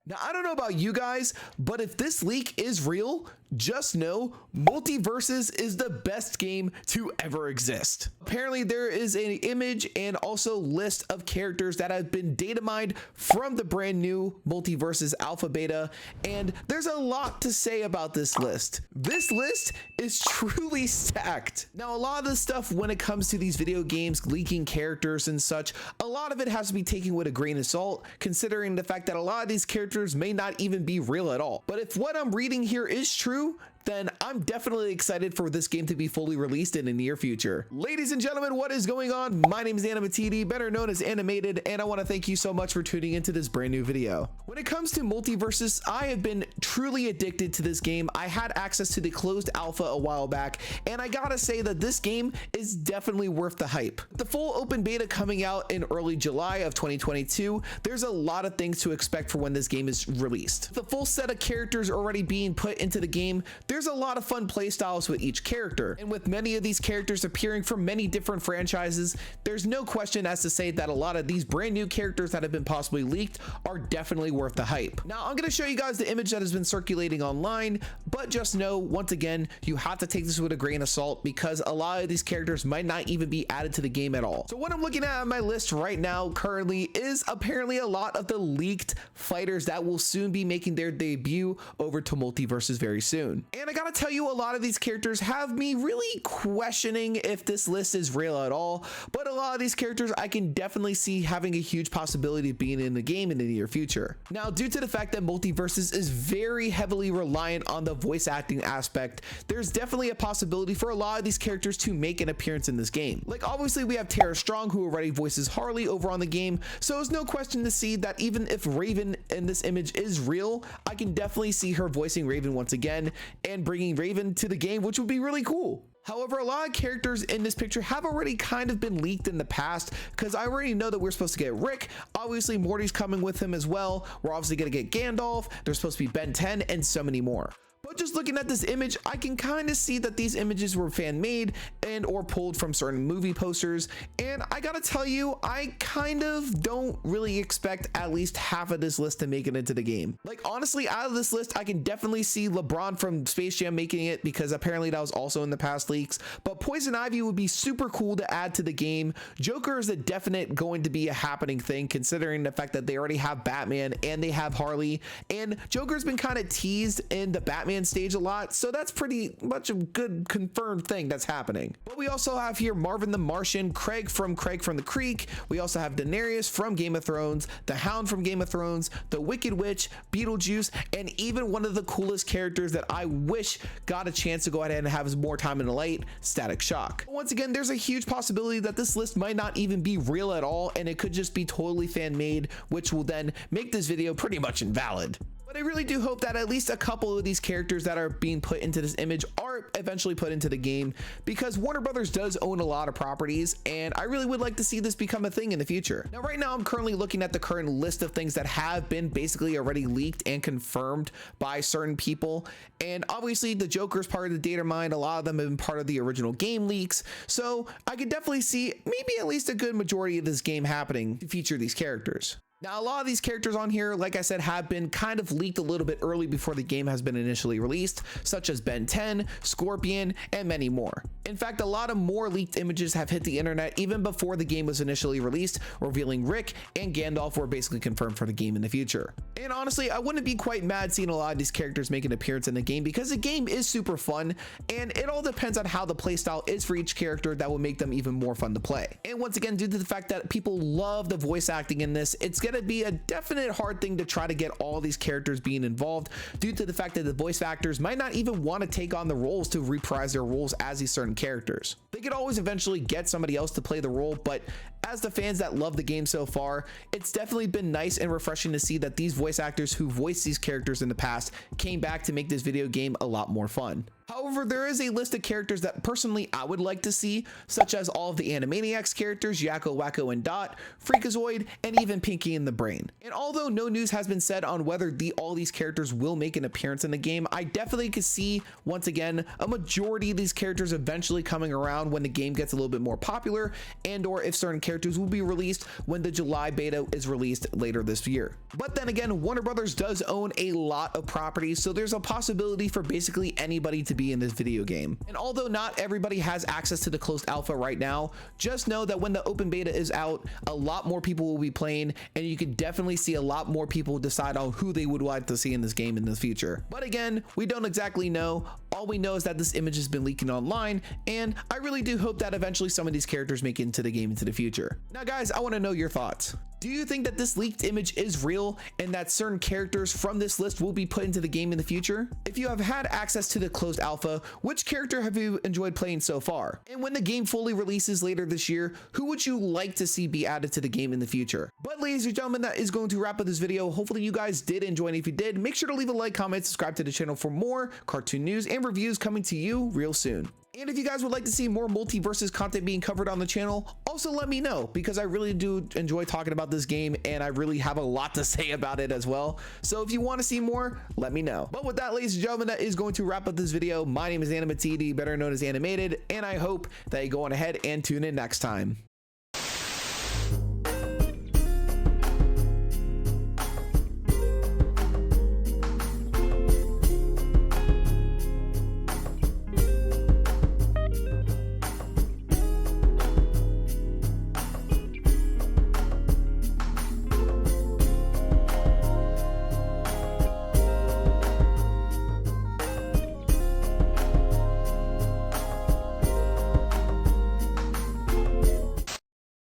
Now, I don't know about you guys, but if this leak is real, just know Multiversus is the best game to ever exist. Apparently, there is an image and also list of characters that have been data mined from the brand new Multiversus alpha beta, and there's a lot to say about this list. This list is truly stacked. Now, a lot of this stuff when it comes to these video games leaking characters and such, a lot of it has to be taken with a grain of salt, considering the fact that a lot of these characters may not even be real at all. But if what I'm reading here is true, then I'm definitely excited for this game to be fully released in the near future. Ladies and gentlemen, what is going on? My name is AnimaTD, better known as Animated, and I want to thank you so much for tuning into this brand new video. When it comes to Multiversus, I have been truly addicted to this game. I had access to the closed alpha a while back, and I gotta say that this game is definitely worth the hype. The full open beta coming out in early July of 2022, there's a lot of things to expect for when this game is released. The full set of characters already being put into the game, there's a lot of fun playstyles with each character, and with many of these characters appearing from many different franchises, there's no question as to say that a lot of these brand new characters that have been possibly leaked are definitely worth the hype. Now, I'm going to show you guys the image that has been circulating online, but just know, once again, you have to take this with a grain of salt because a lot of these characters might not even be added to the game at all. So what I'm looking at on my list right now currently is apparently a lot of the leaked fighters that will soon be making their debut over to Multiversus very soon. And I gotta tell you, a lot of these characters have me really questioning if this list is real at all, but a lot of these characters I can definitely see having a huge possibility of being in the game in the near future. Now, due to the fact that Multiversus is very heavily reliant on the voice acting aspect, there's definitely a possibility for a lot of these characters to make an appearance in this game. Like, obviously we have Tara Strong, who already voices Harley over on the game, so it's no question to see that even if Raven in this image is real, I can definitely see her voicing Raven once again and bringing Raven to the game, which would be really cool. However, a lot of characters in this picture have already kind of been leaked in the past, because I already know that we're supposed to get Rick. Obviously, Morty's coming with him as well. We're obviously going to get Gandalf. There's supposed to be Ben 10 and so many more. But just looking at this image, I can kind of see that these images were fan made and or pulled from certain movie posters. And I gotta tell you, I kind of don't really expect at least half of this list to make it into the game. Like, honestly, out of this list, I can definitely see LeBron from Space Jam making it, because apparently that was also in the past leaks. But Poison Ivy would be super cool to add to the game. Joker is a definite going to be a happening thing, considering the fact that they already have Batman and they have Harley. And Joker's been kind of teased in the Batman stage a lot, so that's pretty much a good confirmed thing that's happening. But we also have here Marvin the Martian, Craig from the Creek. We also have Daenerys from Game of Thrones, the Hound from Game of Thrones, the Wicked Witch, Beetlejuice, and even one of the coolest characters that I wish got a chance to go ahead and have more time in the light, Static Shock. But once again, there's a huge possibility that this list might not even be real at all, and it could just be totally fan made, which will then make this video pretty much invalid. But I really do hope that at least a couple of these characters that are being put into this image are eventually put into the game, because Warner Brothers does own a lot of properties, and I really would like to see this become a thing in the future. Now, right now, I'm currently looking at the current list of things that have been basically already leaked and confirmed by certain people. And obviously, the Joker's part of the data mine. A lot of them have been part of the original game leaks. So I could definitely see maybe at least a good majority of this game happening to feature these characters. Now, a lot of these characters on here, like I said, have been kind of leaked a little bit early before the game has been initially released, such as Ben 10, Scorpion, and many more. In fact, a lot of more leaked images have hit the internet even before the game was initially released, revealing Rick and Gandalf were basically confirmed for the game in the future. And honestly, I wouldn't be quite mad seeing a lot of these characters make an appearance in the game, because the game is super fun, and it all depends on how the playstyle is for each character that will make them even more fun to play. And once again, due to the fact that people love the voice acting in this, it's gonna be a definite hard thing to try to get all these characters being involved, due to the fact that the voice actors might not even want to take on the roles to reprise their roles as these certain characters. They could always eventually get somebody else to play the role, but as the fans that love the game so far, it's definitely been nice and refreshing to see that these voice actors who voiced these characters in the past came back to make this video game a lot more fun. However, there is a list of characters that personally I would like to see, such as all of the Animaniacs characters, Yakko, Wacko, and Dot, Freakazoid, and even Pinky and the Brain. And although no news has been said on whether all these characters will make an appearance in the game, I definitely could see, once again, a majority of these characters eventually coming around when the game gets a little bit more popular, and or if certain characters will be released when the July beta is released later this year. But then again, Warner Brothers does own a lot of properties, so there's a possibility for basically anybody to be in this video game. And although not everybody has access to the closed alpha right now, just know that when the open beta is out, a lot more people will be playing, and you could definitely see a lot more people decide on who they would like to see in this game in the future. But again, we don't exactly know. All we know is that this image has been leaking online, and I really do hope that eventually some of these characters make it into the game into the future. Now guys, I want to know your thoughts. Do you think that this leaked image is real and that certain characters from this list will be put into the game in the future? If you have had access to the closed alpha, which character have you enjoyed playing so far? And when the game fully releases later this year, who would you like to see be added to the game in the future? But ladies and gentlemen, that is going to wrap up this video. Hopefully you guys did enjoy, and if you did, make sure to leave a like, comment, subscribe to the channel for more cartoon news and reviews coming to you real soon. And if you guys would like to see more Multiversus content being covered on the channel, also let me know, because I really do enjoy talking about this game and I really have a lot to say about it as well. So if you want to see more, let me know. But with that, ladies and gentlemen, that is going to wrap up this video. My name is AnimaTD, better known as Animated, and I hope that you go on ahead and tune in next time.